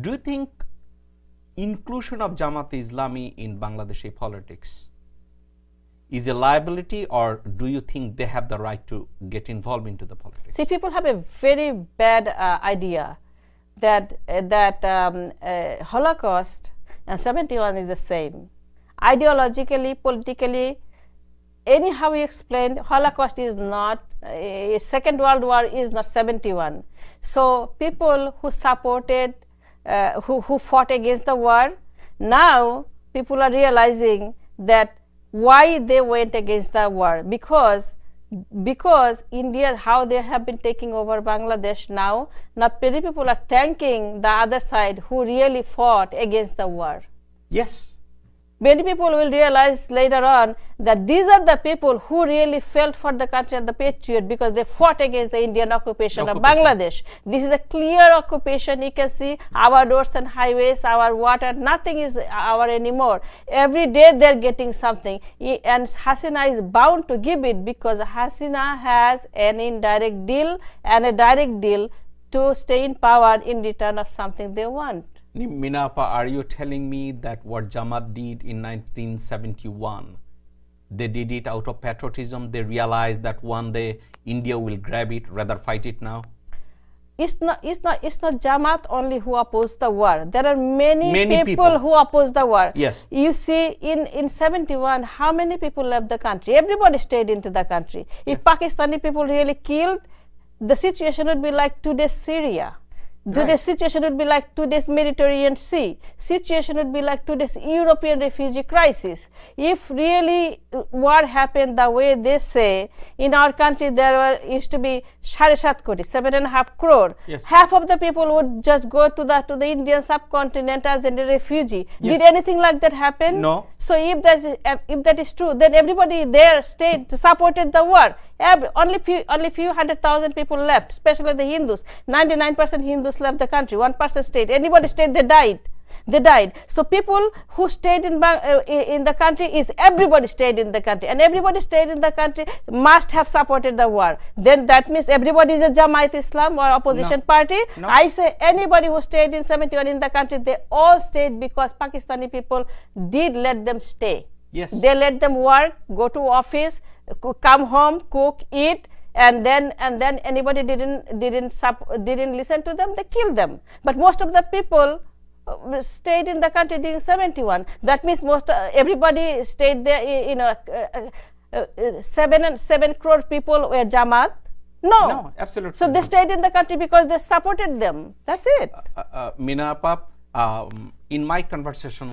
Do you think inclusion of Jamat-e-Islami in Bangladeshi politics is a liability, or do you think they have the right to get involved into the politics? See, people have a very bad idea that Holocaust and 71 is the same. Ideologically, politically, anyhow we explain, Holocaust is not, Second World War is not 71. So people who supported, who fought against the war, now people are realizing that why they went against the war, because India, how they have been taking over Bangladesh now many people are thanking the other side who really fought against the war. Yes. Many people will realize later on that these are the people who really felt for the country and the patriot, because they fought against the Indian occupation of Bangladesh. This is a clear occupation. You can see our roads and highways, our water, nothing is our anymore. Every day they're getting something, and Hasina is bound to give it, because Hasina has an indirect deal and a direct deal to stay in power in return of something they want. Mina Farah, are you telling me that what Jamat did in 1971, they did it out of patriotism? They realized that one day India will grab it, rather fight it now? It's not Jamat only who opposed the war. There are many people who opposed the war. Yes. You see, in 71, how many people left the country? Everybody stayed into the country. If Pakistani people really killed, the situation would be like today's Syria. Today's situation would be like today's Mediterranean Sea. Situation would be like today's European refugee crisis. If really war happened the way they say, in our country there used to be 7.5 koti, 7.5 crore. Yes. Half of the people would just go to the Indian subcontinent as a refugee. Yes. Did anything like that happen? No. So if that is true, then everybody there stayed, supported the war. Only few 100,000 people left, especially the Hindus. 99% Hindus left the country. 1% stayed. Anybody stayed, they died. They died. So people who stayed in the country is everybody stayed in the country, and everybody stayed in the country must have supported the war. Then that means everybody is a Jamat-e-Islam or opposition party. No. I say anybody who stayed in 71 in the country, they all stayed because Pakistani people did let them stay. Yes. They let them work, go to office, come home, cook, eat, and then anybody didn't listen to them, they killed them. But most of the people stayed in the country during 71. That means everybody stayed there. 7 crore people were Jamat. No, absolutely. So they stayed in the country because they supported them. That's it. Mina Farah, in my conversation